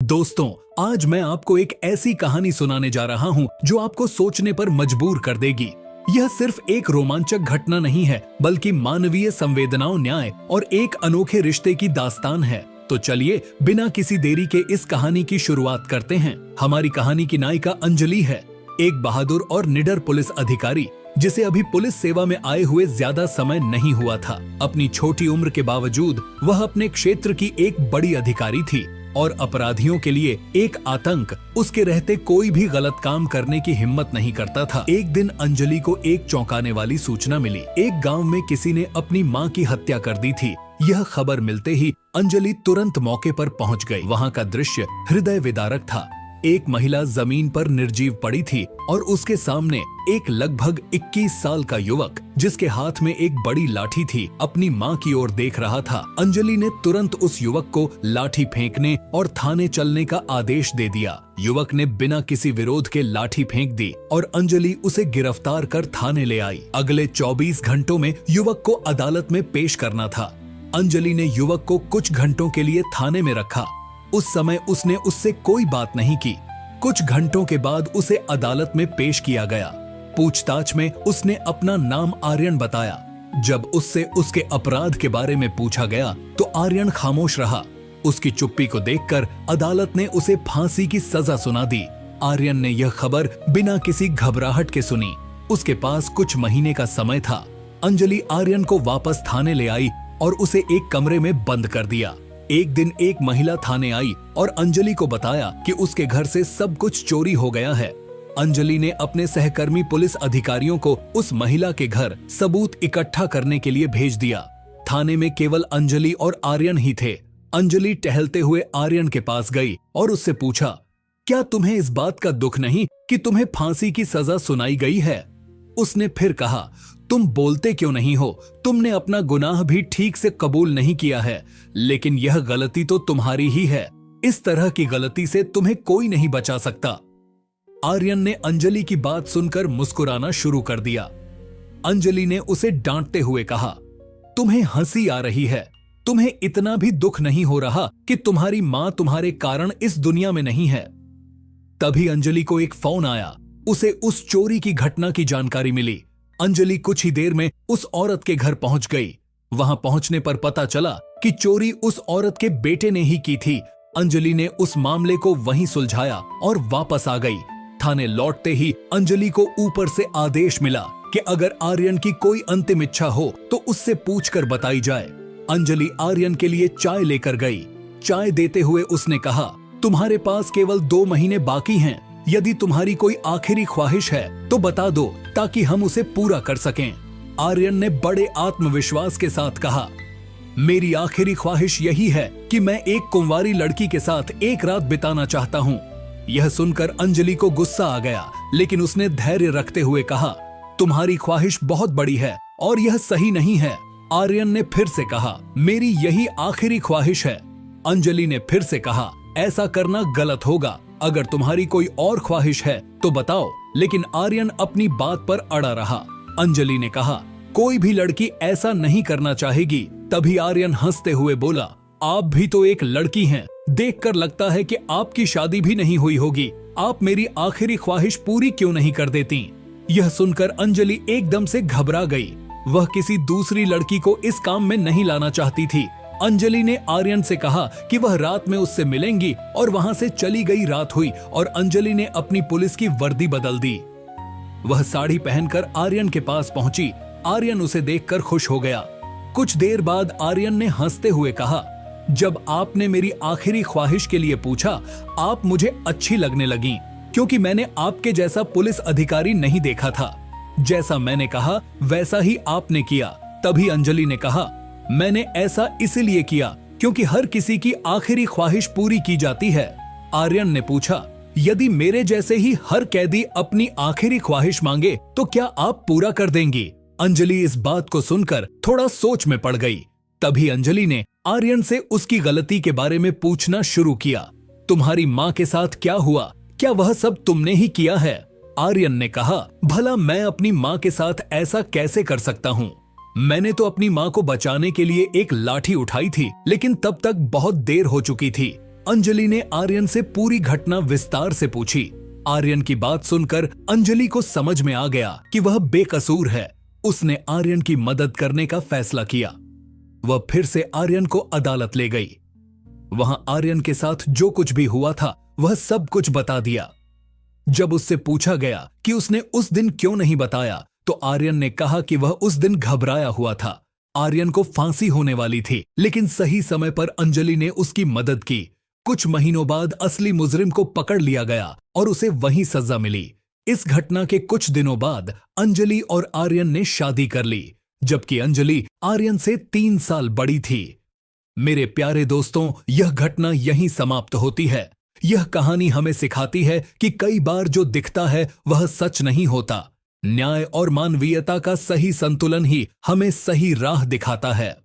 दोस्तों, आज मैं आपको एक ऐसी कहानी सुनाने जा रहा हूं जो आपको सोचने पर मजबूर कर देगी। यह सिर्फ एक रोमांचक घटना नहीं है, बल्कि मानवीय संवेदनाओं, न्याय और एक अनोखे रिश्ते की दास्तान है। तो चलिए बिना किसी देरी के इस कहानी की शुरुआत करते हैं। हमारी कहानी की नायिका अंजलि है, एक बहादुर और निडर पुलिस अधिकारी जिसे अभी पुलिस सेवा में आए हुए ज्यादा समय नहीं हुआ था। अपनी छोटी उम्र के बावजूद वह अपने क्षेत्र की एक बड़ी अधिकारी थी और अपराधियों के लिए एक आतंक। उसके रहते कोई भी गलत काम करने की हिम्मत नहीं करता था। एक दिन अंजलि को एक चौंकाने वाली सूचना मिली। एक गांव में किसी ने अपनी मां की हत्या कर दी थी। यह खबर मिलते ही अंजलि तुरंत मौके पर पहुंच गई। वहां का दृश्य हृदय विदारक था। एक महिला जमीन पर निर्जीव पड़ी थी और उसके सामने एक लगभग 21 साल का युवक जिसके हाथ में एक बड़ी लाठी थी, अपनी मां की ओर देख रहा था। अंजलि ने तुरंत उस युवक को लाठी फेंकने और थाने चलने का आदेश दे दिया। युवक ने बिना किसी विरोध के लाठी फेंक दी और अंजलि उसे गिरफ्तार कर थाने ले आई। अगले 24 घंटों में युवक को अदालत में पेश करना था। अंजलि ने युवक को कुछ घंटों के लिए थाने में रखा। उस समय उसने उससे कोई बात नहीं की। कुछ घंटों के बाद उसे अदालत में पेश किया गया। पूछताछ में उसने अपना नाम आर्यन बताया। जब उससे उसके अपराध के बारे में पूछा गया तो आर्यन खामोश रहा। उसकी चुप्पी को देखकर अदालत ने उसे फांसी की सजा सुना दी। आर्यन ने यह खबर बिना किसी घबराहट के सुनी। उसके पास कुछ महीने का समय था। अंजलि आर्यन को वापस थाने ले आई और उसे एक कमरे में बंद कर दिया। एक दिन एक महिला थाने आई और अंजलि को बताया कि उसके घर से सब कुछ चोरी हो गया है। अंजलि ने अपने सहकर्मी पुलिस अधिकारियों को उस महिला के घर सबूत इकट्ठा करने के लिए भेज दिया। थाने में केवल अंजलि और आर्यन ही थे। अंजलि टहलते हुए आर्यन के पास गई और उससे पूछा, क्या तुम्हें इस बात का दुख नहीं कि तुम्हें फांसी की सजा सुनाई गई है? उसने फिर कहा, तुम बोलते क्यों नहीं हो? तुमने अपना गुनाह भी ठीक से कबूल नहीं किया है, लेकिन यह गलती तो तुम्हारी ही है। इस तरह की गलती से तुम्हें कोई नहीं बचा सकता। आर्यन ने अंजलि की बात सुनकर मुस्कुराना शुरू कर दिया। अंजलि ने उसे डांटते हुए कहा, तुम्हें हंसी आ रही है। तुम्हें इतना भी दुख नहीं हो रहा कि तुम्हारी मां तुम्हारे कारण इस दुनिया में नहीं है। तभी अंजलि को एक फोन आया। उसे उस चोरी की घटना की जानकारी मिली। अंजलि कुछ ही देर में उस औरत के घर पहुंच गई। वहां पहुंचने पर पता चला कि चोरी उस औरत के बेटे ने ही की थी। अंजलि ने उस मामले को वहीं सुलझाया और वापस आ गई। थाने लौटते ही अंजलि को ऊपर से आदेश मिला कि अगर आर्यन की कोई अंतिम इच्छा हो तो उससे पूछकर बताई जाए। अंजलि आर्यन के लिए चाय लेकर गई। चाय देते हुए उसने कहा, तुम्हारे पास केवल 2 महीने बाकी हैं। यदि तुम्हारी कोई आखिरी ख्वाहिश है तो बता दो ताकि हम उसे पूरा कर सकें। आर्यन ने बड़े आत्मविश्वास के साथ कहा, मेरी आखिरी ख्वाहिश यही है कि मैं एक कुंवारी लड़की के साथ एक रात बिताना चाहता हूँ। यह सुनकर अंजलि को गुस्सा आ गया, लेकिन उसने धैर्य रखते हुए कहा, तुम्हारी ख्वाहिश बहुत बड़ी है और यह सही नहीं है। आर्यन ने फिर से कहा, मेरी यही आखिरी ख्वाहिश है। अंजलि ने फिर से कहा, ऐसा करना गलत होगा। अगर तुम्हारी कोई और ख्वाहिश है तो बताओ। लेकिन आर्यन अपनी बात पर अड़ा रहा। अंजलि ने कहा, कोई भी लड़की ऐसा नहीं करना चाहेगी। तभी आर्यन हंसते हुए बोला, आप भी तो एक लड़की हैं। देखकर लगता है कि आपकी शादी भी नहीं हुई होगी। आप मेरी आखिरी ख्वाहिश पूरी क्यों नहीं कर देती? यह सुनकर अंजलि एकदम से घबरा गई। वह किसी दूसरी लड़की को इस काम में नहीं लाना चाहती थी। अंजलि ने आर्यन से कहा कि वह रात में उससे मिलेंगी और वहां से चली गई। रात हुई और अंजलि ने अपनी पुलिस की वर्दी बदल दी। वह साड़ी पहनकर आर्यन के पास पहुंची। आर्यन उसे देखकर खुश हो गया। कुछ देर बाद आर्यन ने हंसते हुए कहा, जब आपने मेरी आखिरी ख्वाहिश के लिए पूछा, आप मुझे अच्छी लगने लगी, क्योंकि मैंने आपके जैसा पुलिस अधिकारी नहीं देखा था। जैसा मैंने कहा वैसा ही आपने किया। तभी अंजलि ने कहा, मैंने ऐसा इसलिए किया क्योंकि हर किसी की आखिरी ख्वाहिश पूरी की जाती है। आर्यन ने पूछा, यदि मेरे जैसे ही हर कैदी अपनी आखिरी ख्वाहिश मांगे तो क्या आप पूरा कर देंगी? अंजलि इस बात को सुनकर थोड़ा सोच में पड़ गई। तभी अंजलि ने आर्यन से उसकी गलती के बारे में पूछना शुरू किया। तुम्हारी माँ के साथ क्या हुआ? क्या वह सब तुमने ही किया है? आर्यन ने कहा, भला मैं अपनी माँ के साथ ऐसा कैसे कर सकता हूँ? मैंने तो अपनी माँ को बचाने के लिए एक लाठी उठाई थी, लेकिन तब तक बहुत देर हो चुकी थी। अंजलि ने आर्यन से पूरी घटना विस्तार से पूछी। आर्यन की बात सुनकर अंजलि को समझ में आ गया कि वह बेकसूर है। उसने आर्यन की मदद करने का फैसला किया। वह फिर से आर्यन को अदालत ले गई। वहां आर्यन के साथ जो कुछ भी हुआ था वह सब कुछ बता दिया। जब उससे पूछा गया कि उसने उस दिन क्यों नहीं बताया, तो आर्यन ने कहा कि वह उस दिन घबराया हुआ था। आर्यन को फांसी होने वाली थी, लेकिन सही समय पर अंजलि ने उसकी मदद की। कुछ महीनों बाद असली मुजरिम को पकड़ लिया गया और उसे वहीं सजा मिली। इस घटना के कुछ दिनों बाद अंजलि और आर्यन ने शादी कर ली, जबकि अंजलि आर्यन से 3 साल बड़ी थी। मेरे प्यारे दोस्तों, यह घटना यहीं समाप्त होती है। यह कहानी हमें सिखाती है कि कई बार जो दिखता है वह सच नहीं होता। न्याय और मानवीयता का सही संतुलन ही हमें सही राह दिखाता है।